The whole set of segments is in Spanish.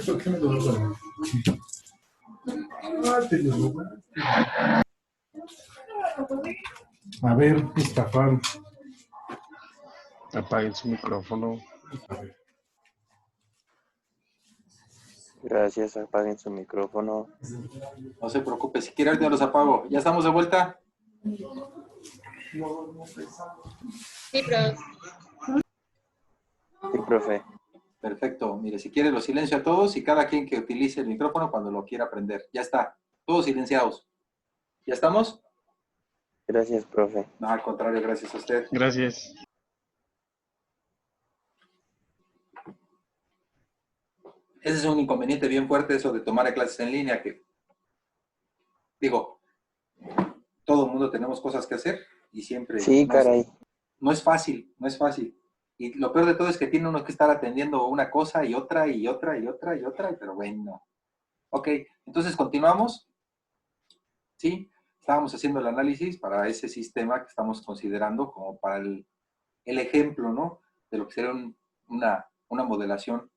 ¿Por qué me lo doy? A ver, Estafán. Apaguen su micrófono. Gracias, apaguen su micrófono. No se preocupe, si quiere ahorita los apago. ¿Ya estamos de vuelta? Sí, profe. Sí, profe. Perfecto. Mire, si quiere lo silencio a todos y cada quien que utilice el micrófono cuando lo quiera prender. Ya está. Todos silenciados. ¿Ya estamos? Gracias, profe. No, al contrario, gracias a usted. Gracias. Ese es un inconveniente bien fuerte, eso de tomar clases en línea, que digo, todo el mundo tenemos cosas que hacer y siempre Sí, caray. no es fácil, no es fácil. Y lo peor de todo es que tiene uno que estar atendiendo una cosa y otra y otra y otra y otra, pero bueno. Ok, entonces continuamos. Sí, estábamos haciendo el análisis para ese sistema que estamos considerando como para el ejemplo, ¿no? De lo que sería una modelación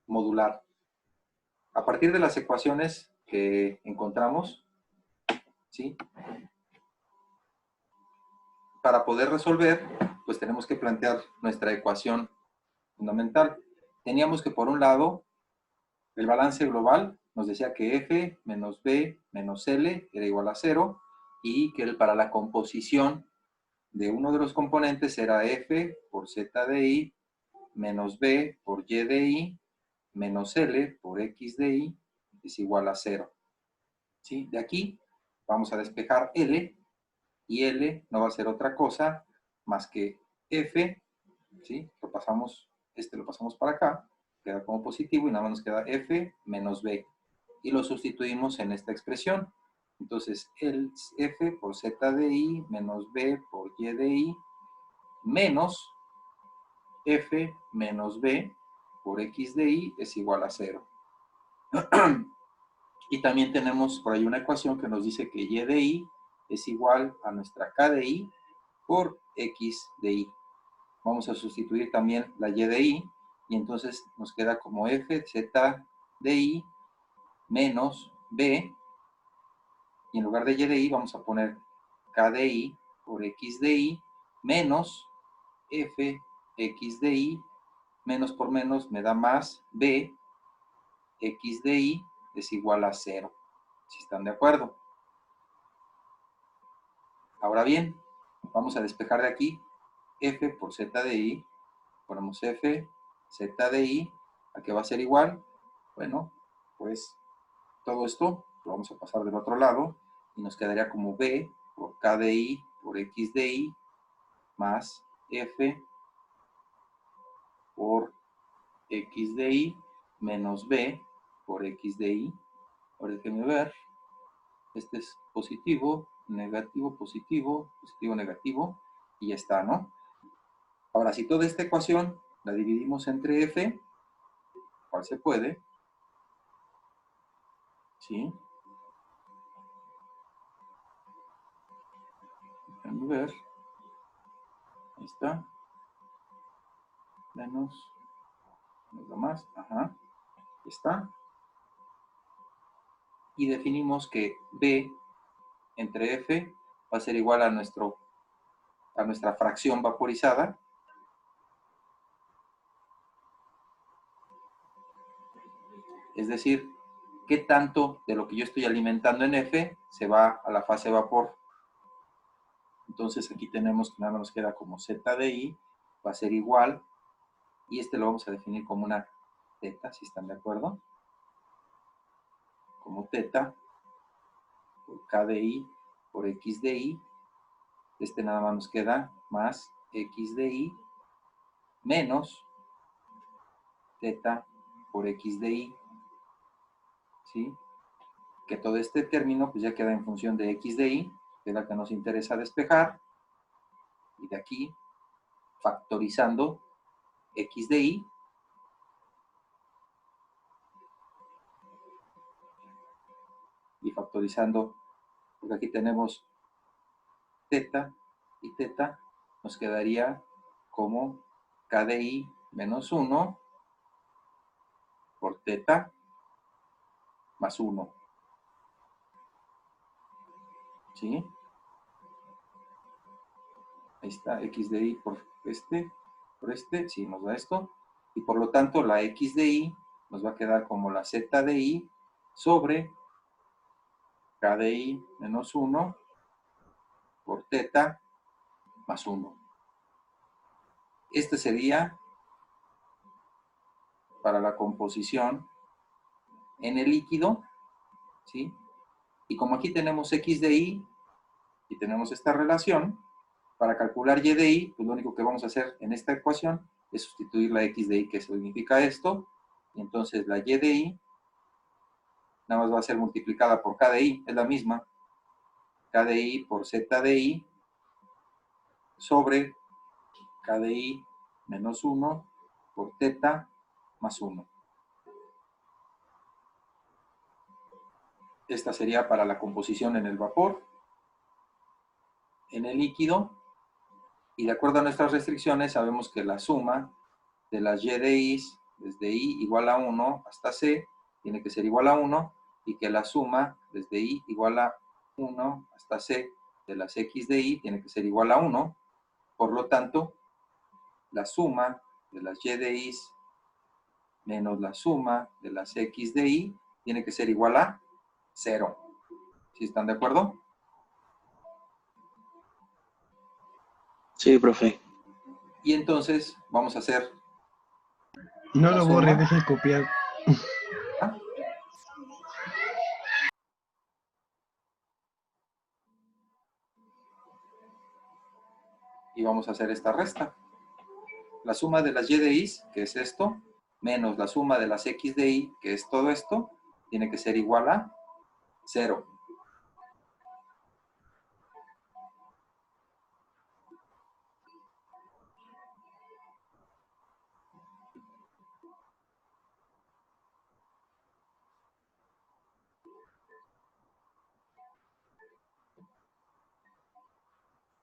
modular. A partir de las ecuaciones que encontramos, ¿sí? Para poder resolver, pues tenemos que plantear nuestra ecuación fundamental. Teníamos que, por un lado, el balance global nos decía que F menos B menos L era igual a 0 y que para la composición de uno de los componentes era F por Z de I menos B por Y de I menos L por X de I es igual a 0. ¿Sí? De aquí vamos a despejar L y L no va a ser otra cosa más que F, ¿sí? Lo pasamos para acá, queda como positivo y nada más nos queda F menos B. Y lo sustituimos en esta expresión. Entonces, el F por Z de I menos B por Y de I menos F menos B por X de Y es igual a 0. Y también tenemos por ahí una ecuación que nos dice que Y de Y es igual a nuestra K de Y por X de Y. Vamos a sustituir también la Y de Y y entonces nos queda como F, Z de Y menos B y en lugar de Y de Y vamos a poner K de Y por X de Y menos F X de Y menos por menos me da más B X de Y es igual a 0. Si están de acuerdo. Ahora bien, vamos a despejar de aquí F por Z de I. Ponemos F, Z de I, ¿a qué va a ser igual? Bueno, pues todo esto lo vamos a pasar del otro lado y nos quedaría como B por K de I por X de I más F por X de I menos B por X de I. Ahora déjenme ver. Este es positivo, negativo, positivo, positivo, negativo, y ya está, ¿no? Ahora, si toda esta ecuación la dividimos entre F, ¿cuál se puede? ¿Sí? Déjenme ver. Ahí está. Menos lo más. Ajá. Ahí está. Y definimos que B entre F va a ser igual a nuestra fracción vaporizada. Es decir, qué tanto de lo que yo estoy alimentando en F se va a la fase vapor. Entonces aquí tenemos que nada nos queda como Z de I, va a ser igual, y este lo vamos a definir como una teta, si están de acuerdo. Como teta por K de I por X de I. Este nada más nos queda más X de I menos teta por X de I. ¿Sí? Que todo este término pues ya queda en función de X de Y, que es la que nos interesa despejar. Y de aquí, factorizando X de Y, y factorizando, porque aquí tenemos teta y teta, nos quedaría como K de I menos 1 por teta más 1. ¿Sí? Ahí está, X de I por este, sí, nos da esto. Y por lo tanto, la X de I nos va a quedar como la Z de I sobre K de I menos 1 por teta más 1. Este sería para la composición en el líquido, ¿sí? Y como aquí tenemos X de I y tenemos esta relación, para calcular Y de I, pues lo único que vamos a hacer en esta ecuación es sustituir la X de I, que significa esto, y entonces la Y de I nada más va a ser multiplicada por K de I, es la misma, K de I por Z de I sobre K de I menos 1 por teta más 1. Esta sería para la composición en el vapor, en el líquido, y de acuerdo a nuestras restricciones sabemos que la suma de las Y de I desde I igual a 1 hasta C tiene que ser igual a 1, y que la suma desde I igual a 1 hasta C de las X de I tiene que ser igual a 1. Por lo tanto, la suma de las Y de I menos la suma de las X de I tiene que ser igual a 0. ¿Sí están de acuerdo? Sí, profe. Y entonces vamos a hacer No la lo suma. borres, deja de copiar. ¿Ah? Y vamos a hacer esta resta. La suma de las Y de I, que es esto, menos la suma de las X de I, que es todo esto, tiene que ser igual a 0.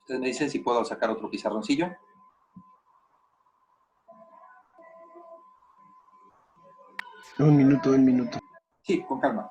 Ustedes me dicen si puedo sacar otro pizarroncillo. Un minuto, un minuto. Sí, con calma.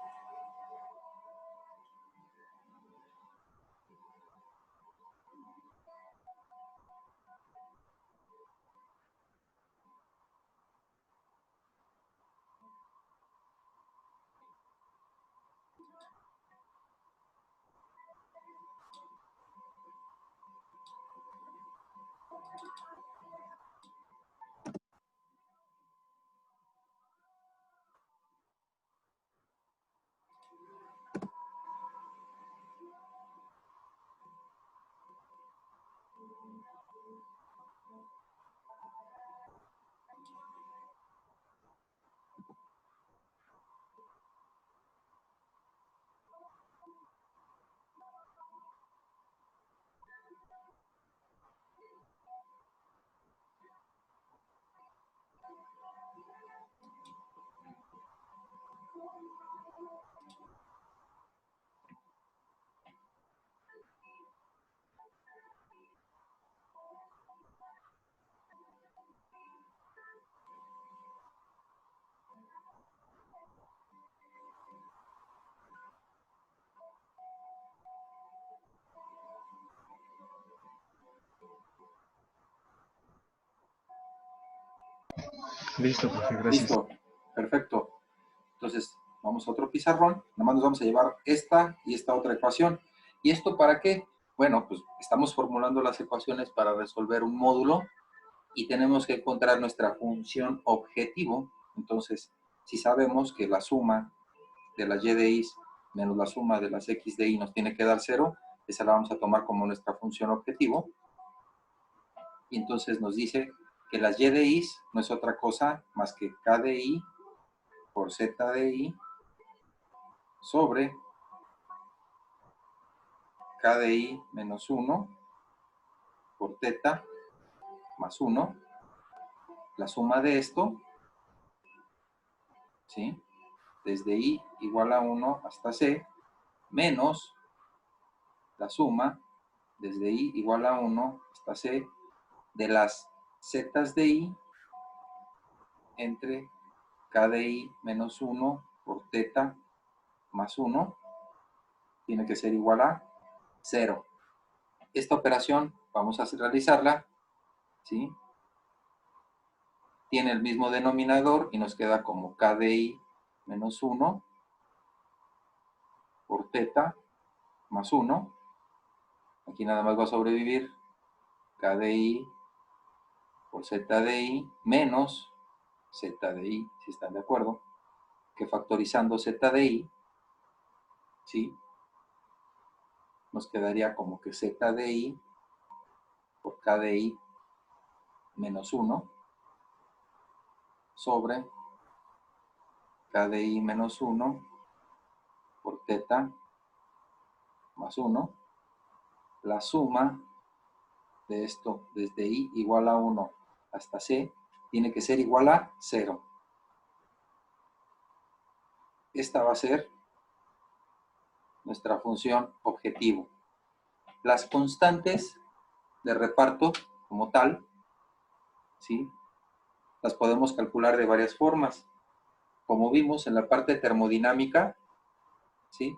Listo, profe, gracias. Listo, perfecto. Entonces, vamos a otro pizarrón. Nada más nos vamos a llevar esta y esta otra ecuación. ¿Y esto para qué? Bueno, pues estamos formulando las ecuaciones para resolver un módulo y tenemos que encontrar nuestra función objetivo. Entonces, si sabemos que la suma de las Y de I menos la suma de las X de I nos tiene que dar 0, esa la vamos a tomar como nuestra función objetivo. Y entonces nos dice que las Y de I no es otra cosa más que K de I por Z de I sobre K de I menos 1 por teta más 1. La suma de esto, ¿sí? Desde I igual a 1 hasta C, menos la suma desde i igual a 1 hasta c de las zetas de i entre k de i menos 1 por teta más 1 tiene que ser igual a 0. Esta operación vamos a realizarla, ¿sí? Tiene el mismo denominador y nos queda como k de i menos 1 por teta más 1. Aquí nada más va a sobrevivir k de i por z de i menos z de i, si están de acuerdo, que factorizando z de i, ¿sí? Nos quedaría como que z de i por k de i menos 1 sobre k de i menos 1 por teta más 1. La suma de esto desde i igual a 1 hasta c tiene que ser igual a 0. Esta va a ser nuestra función objetivo. Las constantes de reparto como tal, ¿sí? Las podemos calcular de varias formas. Como vimos en la parte termodinámica, ¿sí?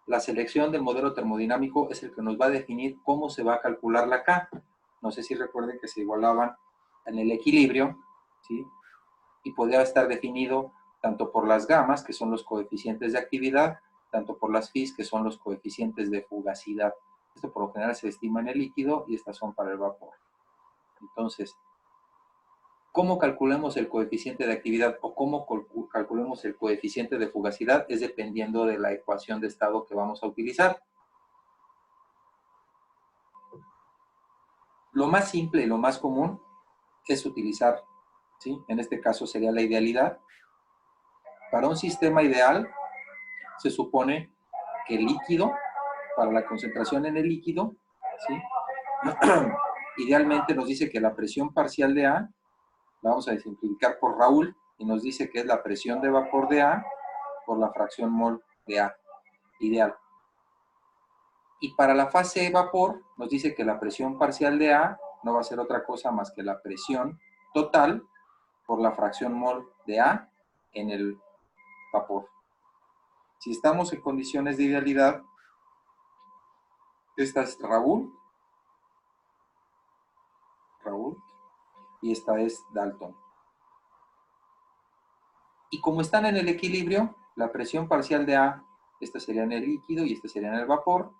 La selección del modelo termodinámico es el que nos va a definir cómo se va a calcular la K. No sé si recuerden que se igualaban en el equilibrio, ¿sí? Y podía estar definido tanto por las gamas, que son los coeficientes de actividad, tanto por las phis, que son los coeficientes de fugacidad. Esto por lo general se estima en el líquido y estas son para el vapor. Entonces, cómo calculemos el coeficiente de actividad o cómo calculemos el coeficiente de fugacidad es dependiendo de la ecuación de estado que vamos a utilizar. Lo más simple y lo más común es utilizar, ¿sí? En este caso sería la idealidad. Para un sistema ideal, se supone que el líquido, para la concentración en el líquido, ¿sí? Idealmente nos dice que la presión parcial de A, la vamos a simplificar por Raúl, y nos dice que es la presión de vapor de A por la fracción mol de A, ideal. Y para la fase vapor, nos dice que la presión parcial de A no va a ser otra cosa más que la presión total por la fracción mol de A en el vapor. Si estamos en condiciones de idealidad, esta es Raúl, y esta es Dalton. Y como están en el equilibrio, la presión parcial de A, esta sería en el líquido y esta sería en el vapor.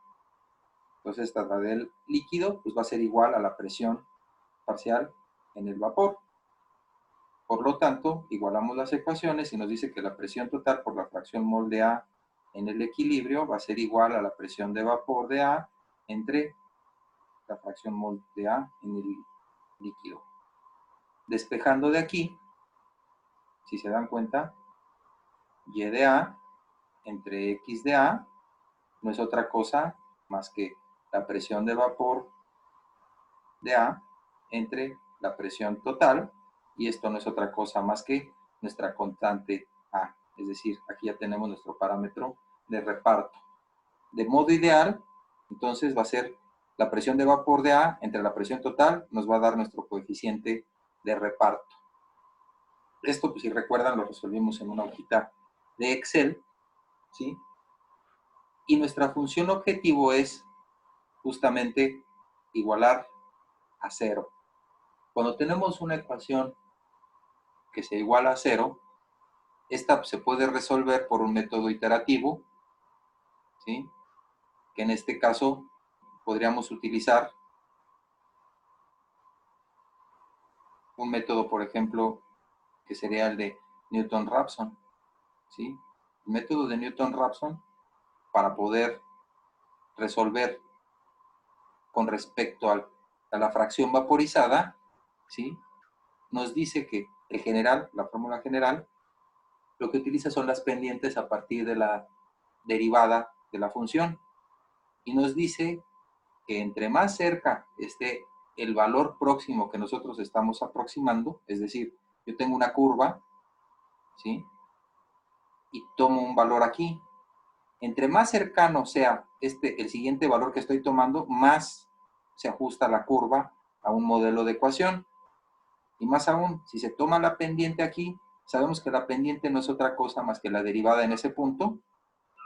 Entonces esta del líquido pues va a ser igual a la presión parcial en el vapor. Por lo tanto, igualamos las ecuaciones y nos dice que la presión total por la fracción mol de A en el equilibrio va a ser igual a la presión de vapor de A entre la fracción mol de A en el líquido. Despejando de aquí, si se dan cuenta, Y de A entre X de A no es otra cosa más que la presión de vapor de A entre la presión total, y esto no es otra cosa más que nuestra constante A. Es decir, aquí ya tenemos nuestro parámetro de reparto. De modo ideal, entonces va a ser la presión de vapor de A entre la presión total, nos va a dar nuestro coeficiente de reparto. Esto, pues si recuerdan, lo resolvimos en una hojita de Excel, ¿sí? Y nuestra función objetivo es justamente igualar a 0. Cuando tenemos una ecuación que se iguala a 0, esta se puede resolver por un método iterativo, ¿sí? Que en este caso podríamos utilizar un método, por ejemplo, que sería el de Newton-Raphson, ¿sí? El método de Newton-Raphson, para poder resolver con respecto a la fracción vaporizada, ¿sí? Nos dice que el general, la fórmula general, lo que utiliza son las pendientes a partir de la derivada de la función. Y nos dice que entre más cerca esté el valor próximo que nosotros estamos aproximando, es decir, yo tengo una curva, ¿sí? Y tomo un valor aquí, Entre más cercano sea el siguiente valor que estoy tomando, más se ajusta la curva a un modelo de ecuación. Y más aún, si se toma la pendiente aquí, sabemos que la pendiente no es otra cosa más que la derivada en ese punto,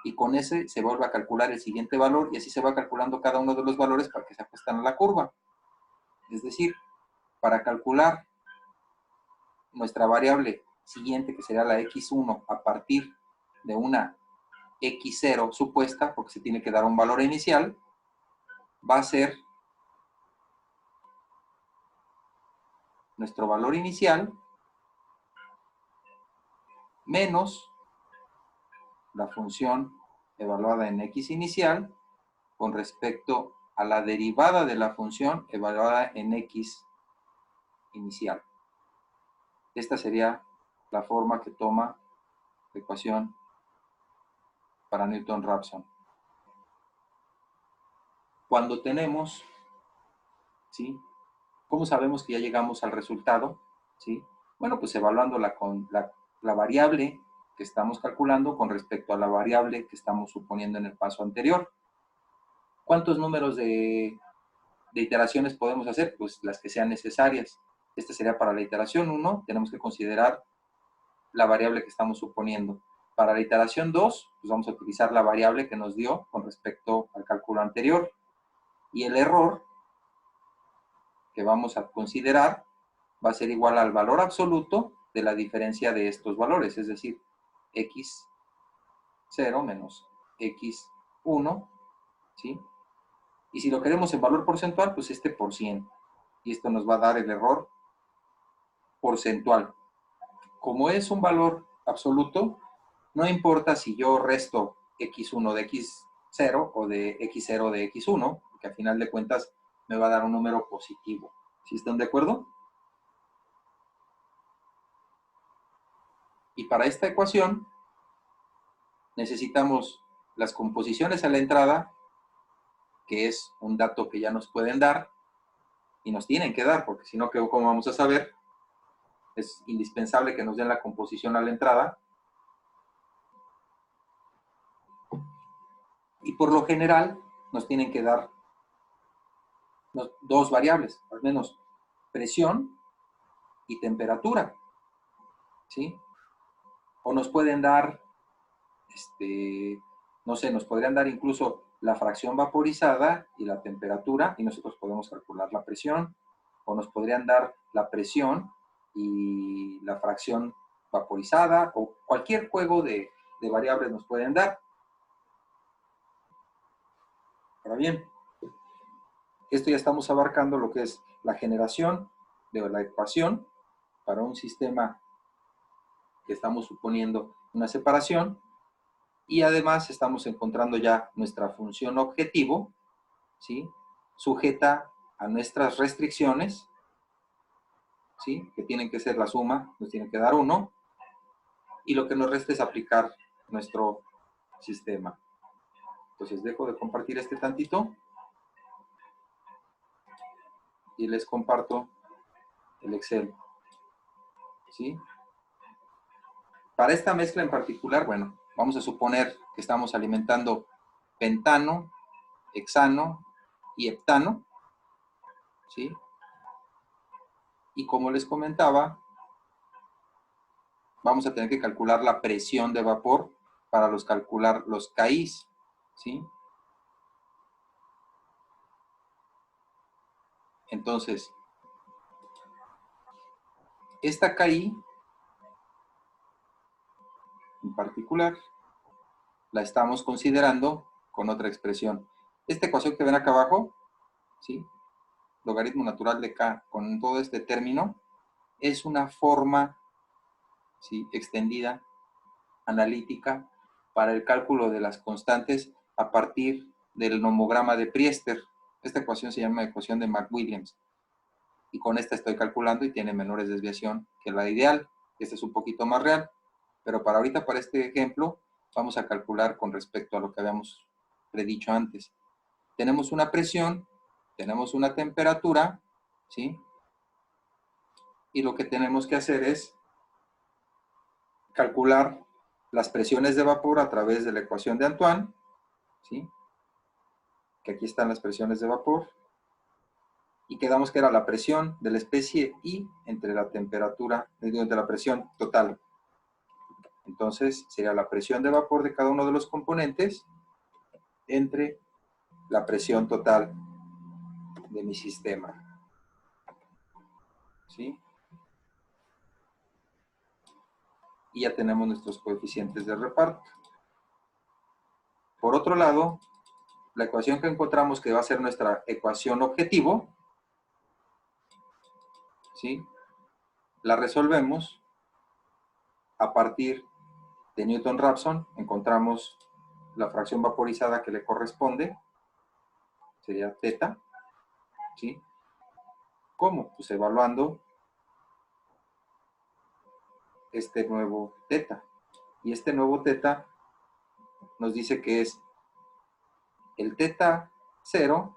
y con ese se vuelve a calcular el siguiente valor, y así se va calculando cada uno de los valores para que se ajustan a la curva. Es decir, para calcular nuestra variable siguiente, que sería la x1, a partir de una x0 supuesta, porque se tiene que dar un valor inicial, va a ser nuestro valor inicial menos la función evaluada en x inicial con respecto a la derivada de la función evaluada en x inicial. Esta sería la forma que toma la ecuación para Newton-Raphson. Cuando tenemos, ¿sí? ¿Cómo sabemos que ya llegamos al resultado? ¿Sí? Bueno, pues evaluando la variable que estamos calculando con respecto a la variable que estamos suponiendo en el paso anterior. ¿Cuántos números de iteraciones podemos hacer? Pues las que sean necesarias. Esta sería para la iteración 1, tenemos que considerar la variable que estamos suponiendo. Para la iteración 2, pues vamos a utilizar la variable que nos dio con respecto al cálculo anterior. Y el error que vamos a considerar va a ser igual al valor absoluto de la diferencia de estos valores, es decir, x0 menos x1, ¿sí? Y si lo queremos en valor porcentual, pues este por 100. Y esto nos va a dar el error porcentual. Como es un valor absoluto, no importa si yo resto x1 de x0 o de x0 de x1, porque al final de cuentas me va a dar un número positivo. ¿Sí están de acuerdo? Y para esta ecuación necesitamos las composiciones a la entrada, que es un dato que ya nos pueden dar, y nos tienen que dar, porque si no, ¿cómo vamos a saber? Es indispensable que nos den la composición a la entrada. Y por lo general nos tienen que dar dos variables, al menos presión y temperatura, ¿sí? O nos pueden dar, no sé, nos podrían dar incluso la fracción vaporizada y la temperatura, y nosotros podemos calcular la presión, o nos podrían dar la presión y la fracción vaporizada, o cualquier juego de variables nos pueden dar. Ahora bien, esto ya estamos abarcando lo que es la generación de la ecuación para un sistema que estamos suponiendo una separación, y además estamos encontrando ya nuestra función objetivo, ¿sí? Sujeta a nuestras restricciones, ¿sí? Que tienen que ser la suma, nos tienen que dar 1, y lo que nos resta es aplicar nuestro sistema. Entonces dejo de compartir este tantito y les comparto el Excel, ¿sí? Para esta mezcla en particular, bueno, vamos a suponer que estamos alimentando pentano, hexano y heptano, ¿sí? Y como les comentaba, vamos a tener que calcular la presión de vapor para calcular los KIs, ¿sí? Entonces, esta KI en particular la estamos considerando con otra expresión. Esta ecuación que ven acá abajo, ¿sí? Logaritmo natural de K con todo este término, es una forma, ¿sí?, extendida, analítica, para el cálculo de las constantes a partir del nomograma de Priester. Esta ecuación se llama ecuación de McWilliams. Y con esta estoy calculando y tiene menores desviación que la ideal. Esta es un poquito más real. Pero para ahorita, para este ejemplo, vamos a calcular con respecto a lo que habíamos predicho antes. Tenemos una presión, tenemos una temperatura, ¿sí? Y lo que tenemos que hacer es calcular las presiones de vapor a través de la ecuación de Antoine, ¿sí? Que aquí están las presiones de vapor, y quedamos que era la presión de la especie I entre la temperatura, entre la presión total. Entonces, sería la presión de vapor de cada uno de los componentes entre la presión total de mi sistema. ¿Sí? Y ya tenemos nuestros coeficientes de reparto. Por otro lado, la ecuación que encontramos que va a ser nuestra ecuación objetivo, ¿sí? La resolvemos a partir de Newton-Raphson. Encontramos la fracción vaporizada que le corresponde, sería teta, ¿sí? ¿Cómo? Pues evaluando este nuevo teta. Y este nuevo teta nos dice que es el teta 0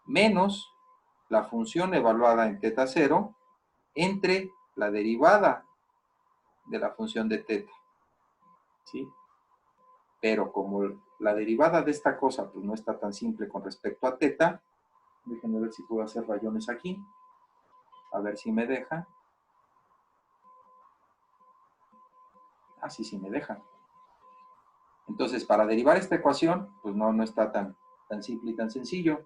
menos la función evaluada en teta 0 entre la derivada de la función de teta, ¿sí? Pero como la derivada de esta cosa pues no está tan simple con respecto a teta, déjenme ver si puedo hacer rayones aquí, a ver si me deja. Ah, sí me deja. Entonces, para derivar esta ecuación, pues no está tan simple y tan sencillo.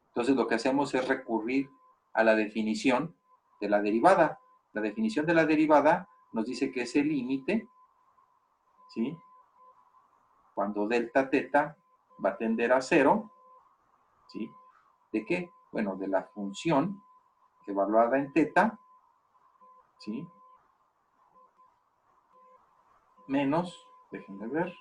Entonces, lo que hacemos es recurrir a la definición de la derivada. La definición de la derivada nos dice que es el límite, ¿sí? Cuando delta teta va a tender a 0, ¿sí? ¿De qué? Bueno, de la función evaluada en teta, ¿sí? Menos, déjenme ver,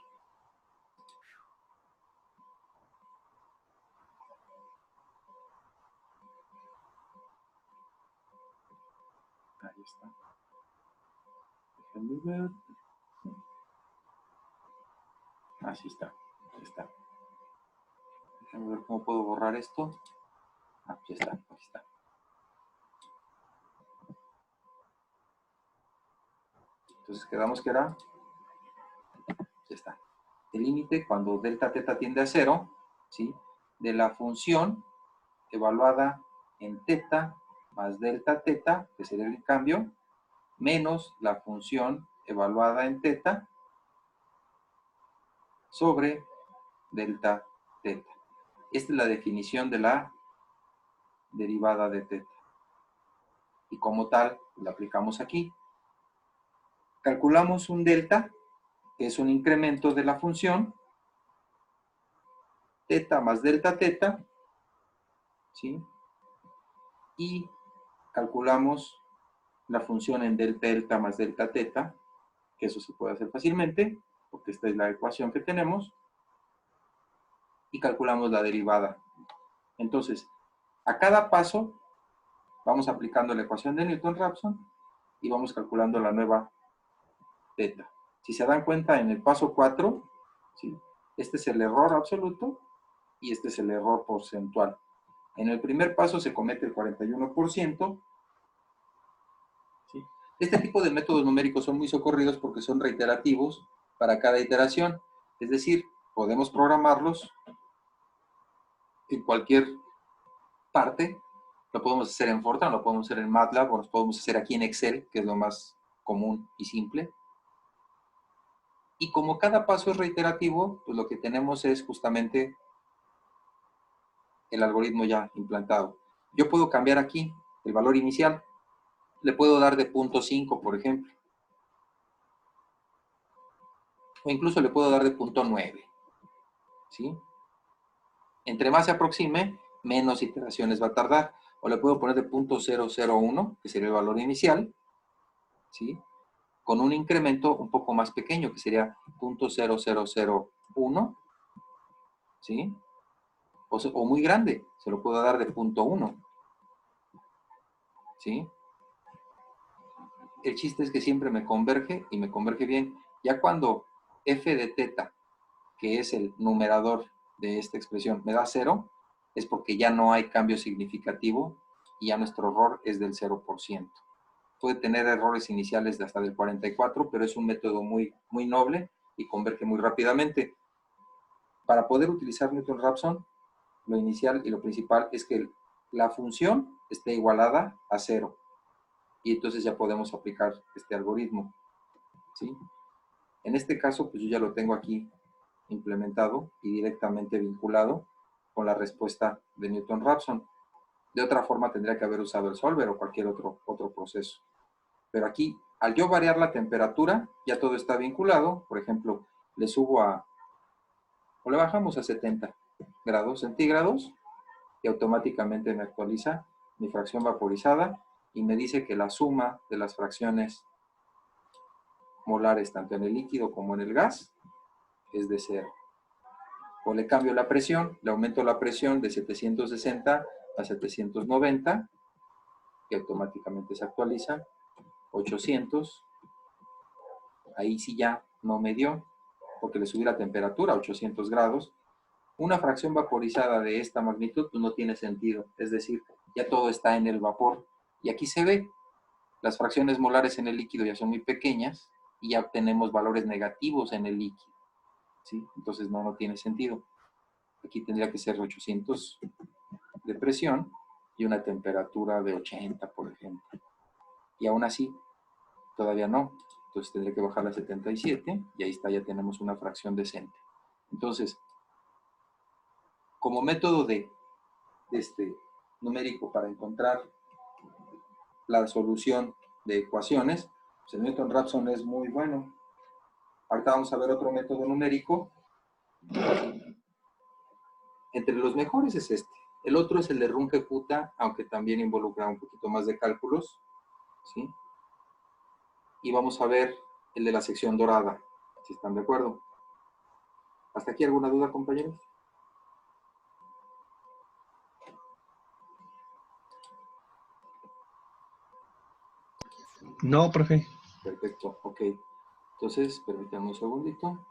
ahí está, déjenme ver, así está, ahí está. Déjenme ver cómo puedo borrar esto. Ah, ya está, aquí está. Entonces quedamos que era, ya está, el límite cuando delta teta tiende a 0, ¿sí? De la función evaluada en teta más delta teta, que sería el cambio, menos la función evaluada en teta sobre delta teta. Esta es la definición de la derivada de teta. Y como tal, la aplicamos aquí. Calculamos un delta, que es un incremento de la función, teta más delta teta, ¿sí? Y calculamos la función en delta delta más delta teta, que eso se puede hacer fácilmente, porque esta es la ecuación que tenemos, y calculamos la derivada. Entonces, a cada paso vamos aplicando la ecuación de Newton-Raphson y vamos calculando la nueva teta. Si se dan cuenta, en el paso 4, ¿sí? Este es el error absoluto y este es el error porcentual. En el primer paso se comete el 41%. ¿Sí? Este tipo de métodos numéricos son muy socorridos porque son reiterativos para cada iteración. Es decir, podemos programarlos en cualquier parte. Lo podemos hacer en Fortran, lo podemos hacer en MATLAB, o lo podemos hacer aquí en Excel, que es lo más común y simple. Y como cada paso es reiterativo, pues lo que tenemos es justamente el algoritmo ya implantado. Yo puedo cambiar aquí el valor inicial. Le puedo dar de 0.5, por ejemplo. O incluso le puedo dar de 0.9. ¿Sí? Entre más se aproxime, menos iteraciones va a tardar. O le puedo poner de 0.001, que sería el valor inicial, ¿sí? Con un incremento un poco más pequeño, que sería 0.0001, ¿sí? O muy grande, se lo puedo dar de 0.1, ¿sí? El chiste es que siempre me converge y me converge bien. Ya cuando f de teta, que es el numerador de esta expresión, me da 0, es porque ya no hay cambio significativo y ya nuestro error es del 0%. Puede tener errores iniciales de hasta del 44, pero es un método muy, muy noble y converge muy rápidamente. Para poder utilizar Newton-Raphson, lo inicial y lo principal es que la función esté igualada a 0. Y entonces ya podemos aplicar este algoritmo, ¿sí? En este caso, pues yo ya lo tengo aquí implementado y directamente vinculado con la respuesta de Newton-Raphson. De otra forma tendría que haber usado el solver o cualquier otro proceso. Pero aquí, al yo variar la temperatura, ya todo está vinculado. Por ejemplo, le subo o le bajamos a 70 grados centígrados y automáticamente me actualiza mi fracción vaporizada y me dice que la suma de las fracciones molares, tanto en el líquido como en el gas, es de 0. O le cambio la presión, le aumento la presión de 760 a 790, y automáticamente se actualiza. 800, ahí sí ya no me dio, porque le subí la temperatura a 800 grados. Una fracción vaporizada de esta magnitud pues no tiene sentido, es decir, ya todo está en el vapor. Y aquí se ve, las fracciones molares en el líquido ya son muy pequeñas y ya obtenemos valores negativos en el líquido, ¿sí? Entonces no tiene sentido. Aquí tendría que ser 800 de presión y una temperatura de 80, por ejemplo. Y aún así, todavía no. Entonces tendré que bajar a 77 y ahí está, ya tenemos una fracción decente. Entonces, como método numérico para encontrar la solución de ecuaciones, pues el Newton-Raphson es muy bueno. Ahorita vamos a ver otro método numérico. Entre los mejores es este. El otro es el de Runge-Kutta, aunque también involucra un poquito más de cálculos, ¿sí? Y vamos a ver el de la sección dorada, si están de acuerdo. ¿Hasta aquí alguna duda, compañeros? No, profe. Perfecto, ok. Entonces, permítanme un segundito.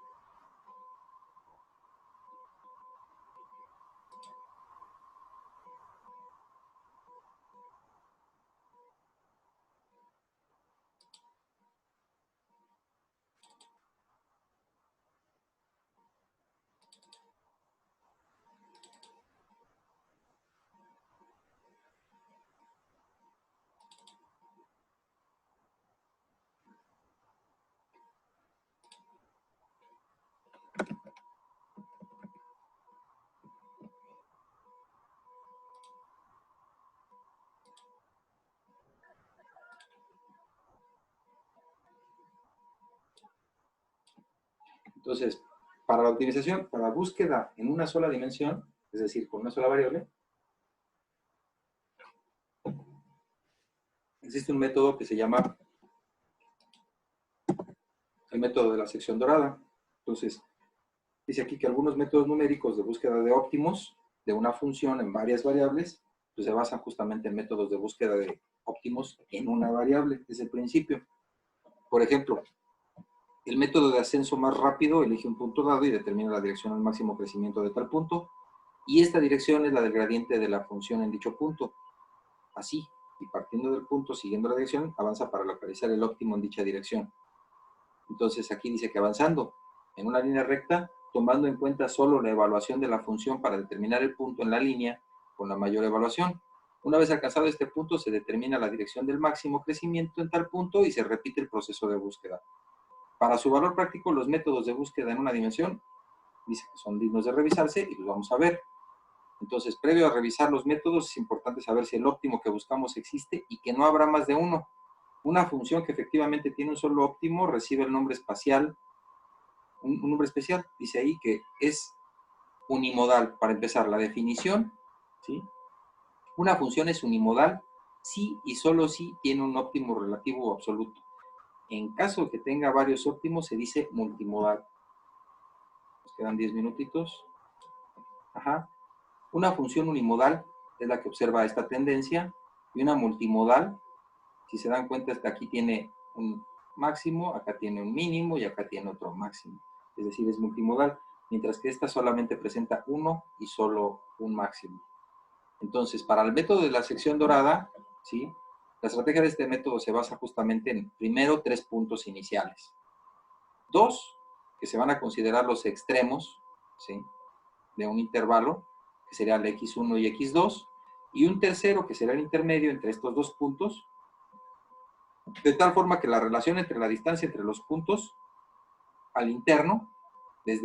Entonces, para la optimización, para la búsqueda en una sola dimensión, es decir, con una sola variable, existe un método que se llama el método de la sección dorada. Entonces, dice aquí que algunos métodos numéricos de búsqueda de óptimos de una función en varias variables, pues se basan justamente en métodos de búsqueda de óptimos en una variable desde el principio. Por ejemplo, el método de ascenso más rápido elige un punto dado y determina la dirección al máximo crecimiento de tal punto, y esta dirección es la del gradiente de la función en dicho punto. Así, y partiendo del punto, siguiendo la dirección, avanza para localizar el óptimo en dicha dirección. Entonces aquí dice que avanzando en una línea recta, tomando en cuenta solo la evaluación de la función para determinar el punto en la línea con la mayor evaluación. Una vez alcanzado este punto, se determina la dirección del máximo crecimiento en tal punto y se repite el proceso de búsqueda. Para su valor práctico, los métodos de búsqueda en una dimensión dice que son dignos de revisarse y los vamos a ver. Entonces, previo a revisar los métodos, es importante saber si el óptimo que buscamos existe y que no habrá más de uno. Una función que efectivamente tiene un solo óptimo recibe el nombre espacial, un nombre especial. Dice ahí que es unimodal. Para empezar, la definición, ¿sí? Una función es unimodal si y solo si tiene un óptimo relativo o absoluto. En caso de que tenga varios óptimos, se dice multimodal. Nos quedan 10 minutitos. Ajá. Una función unimodal es la que observa esta tendencia, y una multimodal, si se dan cuenta, es que aquí tiene un máximo, acá tiene un mínimo y acá tiene otro máximo. Es decir, es multimodal, mientras que esta solamente presenta uno y solo un máximo. Entonces, para el método de la sección dorada, ¿sí? La estrategia de este método se basa justamente en, primero, 3 puntos iniciales. 2, que se van a considerar los extremos, ¿sí?, de un intervalo, que sería el x1 y x2, y un tercero que será el intermedio entre estos dos puntos, de tal forma que la relación entre la distancia entre los puntos al interno, es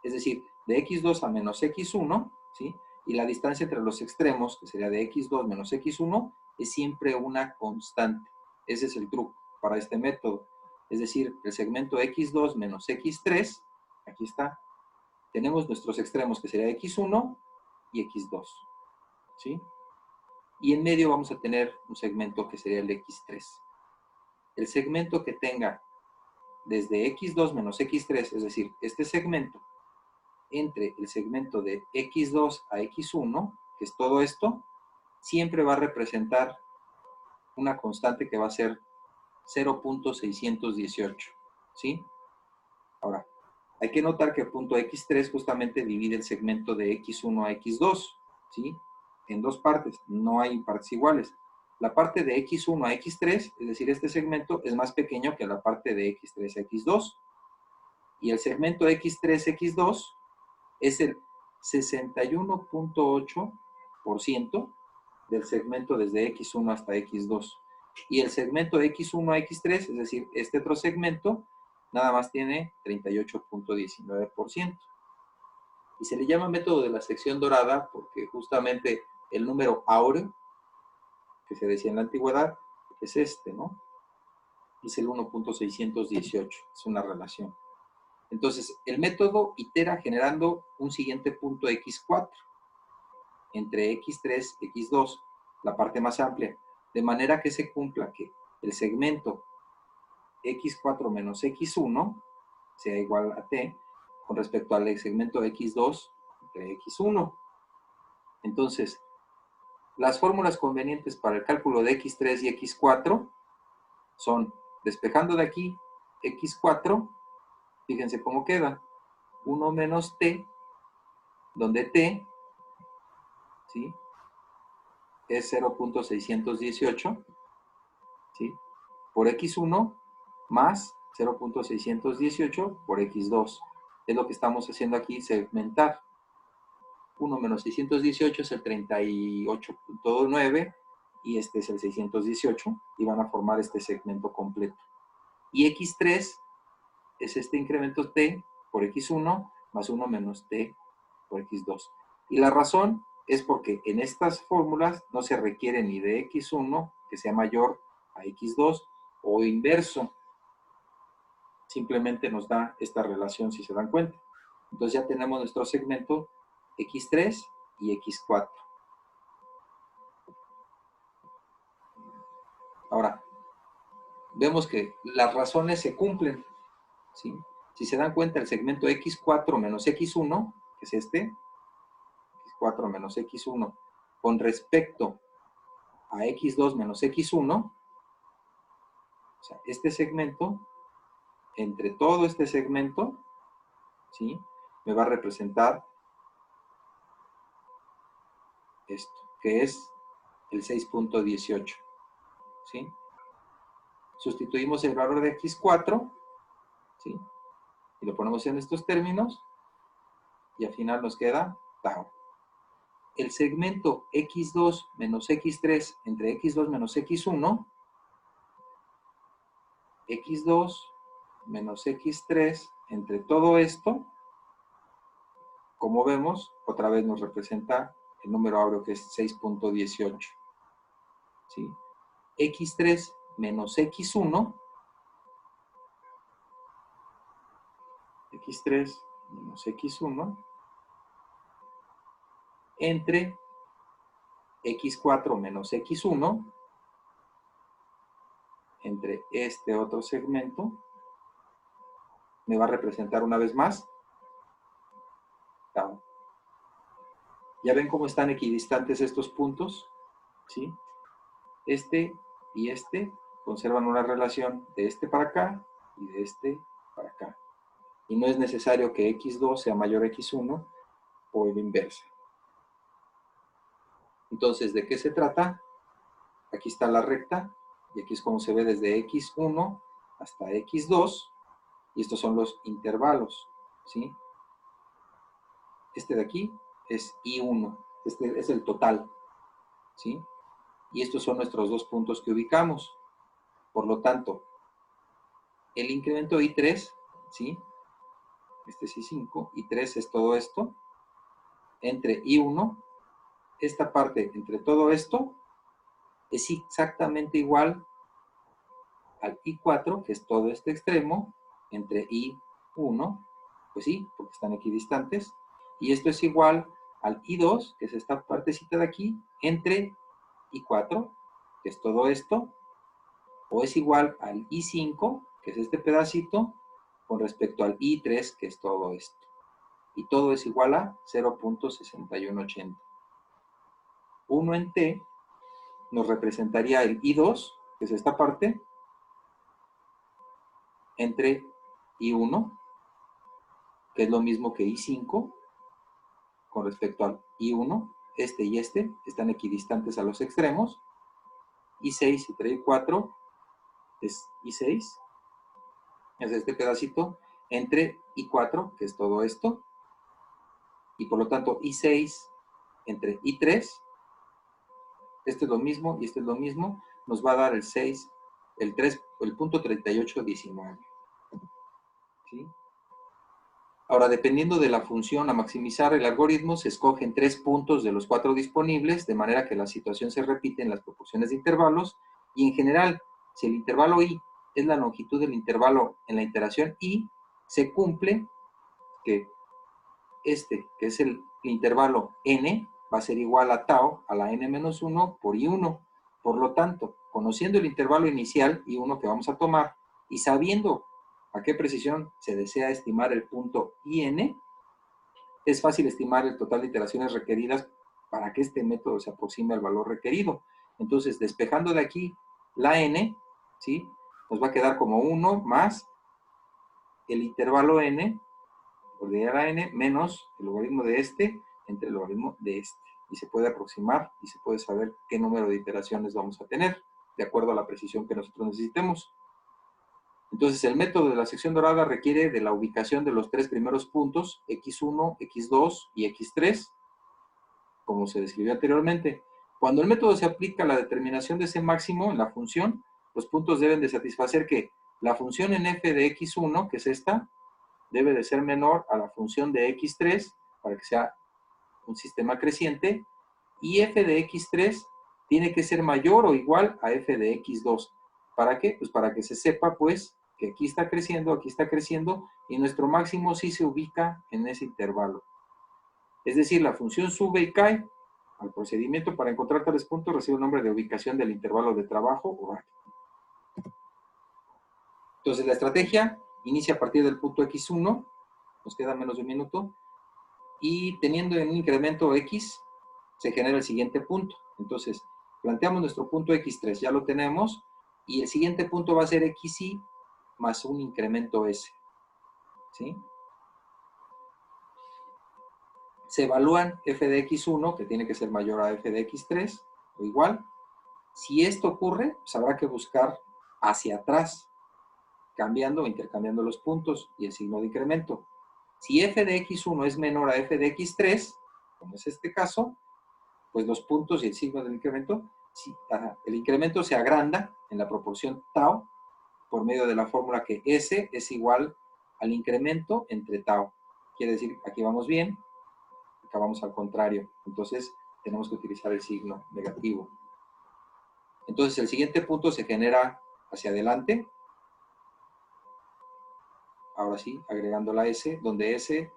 decir, de x2 a menos x1, ¿sí?, y la distancia entre los extremos, que sería de x2 menos x1, es siempre una constante. Ese es el truco para este método. Es decir, el segmento x2 menos x3, aquí está, tenemos nuestros extremos, que sería x1 y x2, ¿sí? Y en medio vamos a tener un segmento que sería el x3. El segmento que tenga desde x2 menos x3, es decir, este segmento, entre el segmento de x2 a x1, que es todo esto, siempre va a representar una constante que va a ser 0.618, ¿sí? Ahora, hay que notar que el punto x3 justamente divide el segmento de x1 a x2, ¿sí?, en dos partes, no hay partes iguales. La parte de x1 a x3, es decir, este segmento, es más pequeño que la parte de x3 a x2. Y el segmento x3 x2 es el 61.8% del segmento desde x1 hasta x2. Y el segmento x1 a x3, es decir, este otro segmento, nada más tiene 38.19%. Y se le llama método de la sección dorada porque justamente el número áureo, que se decía en la antigüedad, es este, ¿no? Es el 1.618, es una relación. Entonces, el método itera generando un siguiente punto x4 entre x3 y x2, la parte más amplia, de manera que se cumpla que el segmento x4 menos x1 sea igual a t con respecto al segmento x2 entre x1. Entonces, las fórmulas convenientes para el cálculo de x3 y x4 son, despejando de aquí x4, fíjense cómo queda, 1 menos t, donde t, ¿sí?, es 0.618, ¿sí?, por x1 más 0.618 por x2. Es lo que estamos haciendo aquí, segmentar. 1 menos 618 es el 38.9 y este es el 618 y van a formar este segmento completo. Y x3 es este incremento t por x1 más 1 menos t por x2. Y la razón es porque en estas fórmulas no se requiere ni de x1 que sea mayor a x2 o inverso. Simplemente nos da esta relación si se dan cuenta. Entonces ya tenemos nuestro segmento x3 y x4. Ahora, vemos que las razones se cumplen, ¿sí? Si se dan cuenta, el segmento x4 menos x1, que es este, x4 menos x1, con respecto a x2 menos x1, o sea, este segmento, entre todo este segmento, ¿sí?, me va a representar esto, que es el 6.18, ¿sí? Sustituimos el valor de x4, ¿sí?, y lo ponemos en estos términos, y al final nos queda tau. El segmento x2 menos x3 entre x2 menos x1, x2 menos x3 entre todo esto, como vemos, otra vez nos representa el número áureo que es 6.18, ¿sí? x3 menos x1, x3 menos x1, entre x4 menos x1, entre este otro segmento, me va a representar una vez más tau. ¿Ya ven cómo están equidistantes estos puntos? ¿Sí? Este y este conservan una relación de este para acá y de este para acá. Y no es necesario que x2 sea mayor a x1 o el inverso. Entonces, ¿de qué se trata? Aquí está la recta, y aquí es como se ve desde x1 hasta x2, y estos son los intervalos, ¿sí? Este de aquí es I1, este es el total, ¿sí? Y estos son nuestros dos puntos que ubicamos. Por lo tanto, el incremento I3, ¿sí? Este es I5, I3 es todo esto, entre I1, esta parte entre todo esto, es exactamente igual al I4, que es todo este extremo, entre I1, pues sí, porque están equidistantes, y esto es igual al I2, que es esta partecita de aquí, entre I4, que es todo esto, o es igual al I5, que es este pedacito, con respecto al I3, que es todo esto. Y todo es igual a 0.6180. 1 en T nos representaría el I2, que es esta parte, entre I1, que es lo mismo que I5, con respecto al I1, este y este están equidistantes a los extremos, I6 entre I4 es I6, es este pedacito, entre I4, que es todo esto, y por lo tanto I6 entre I3, este es lo mismo y este es lo mismo, nos va a dar el 6, el 3, el punto 3819. ¿Sí? Ahora, dependiendo de la función a maximizar el algoritmo, se escogen 3 puntos de los 4 disponibles, de manera que la situación se repite en las proporciones de intervalos, y en general, si el intervalo I es la longitud del intervalo en la iteración I, se cumple que este, que es el intervalo n, va a ser igual a tau, a la n-1 por I1. Por lo tanto, conociendo el intervalo inicial I1 que vamos a tomar, y sabiendo a qué precisión se desea estimar el punto IN, es fácil estimar el total de iteraciones requeridas para que este método se aproxime al valor requerido. Entonces, despejando de aquí la n, ¿sí? Nos va a quedar como 1 más el intervalo n, ordenar a n, menos el logaritmo de este entre el logaritmo de este. Y se puede aproximar y se puede saber qué número de iteraciones vamos a tener, de acuerdo a la precisión que nosotros necesitemos. Entonces, el método de la sección dorada requiere de la ubicación de los 3 primeros puntos, x1, x2 y x3, como se describió anteriormente. Cuando el método se aplica a la determinación de ese máximo en la función, los puntos deben de satisfacer que la función en f de x1, que es esta, debe de ser menor a la función de x3 para que sea un sistema creciente, y f de x3 tiene que ser mayor o igual a f de x2. ¿Para qué? Pues para que se sepa, pues, que aquí está creciendo, y nuestro máximo sí se ubica en ese intervalo. Es decir, la función sube y cae. Al procedimiento para encontrar tales puntos recibe el nombre de ubicación del intervalo de trabajo o rango. Entonces, la estrategia inicia a partir del punto x1, nos queda menos de un minuto, y teniendo en un incremento x, se genera el siguiente punto. Entonces, planteamos nuestro punto x3, ya lo tenemos, y el siguiente punto va a ser xy más un incremento s. ¿Sí? Se evalúan f de x1, que tiene que ser mayor a f de x3, o igual. Si esto ocurre, pues habrá que buscar hacia atrás, cambiando o intercambiando los puntos y el signo de incremento. Si f de x1 es menor a f de x3, como es este caso, pues los puntos y el signo del incremento, el incremento se agranda en la proporción tau por medio de la fórmula que S es igual al incremento entre tau. Quiere decir, aquí vamos bien, acá vamos al contrario. Entonces, tenemos que utilizar el signo negativo. Entonces, el siguiente punto se genera hacia adelante. Ahora sí, agregando la S, donde S,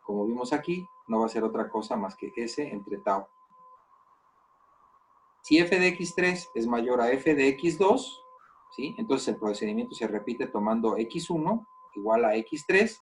como vimos aquí, no va a ser otra cosa más que S entre tau. Si f de x3 es mayor a f de x2, ¿sí? Entonces el procedimiento se repite tomando x1 igual a x3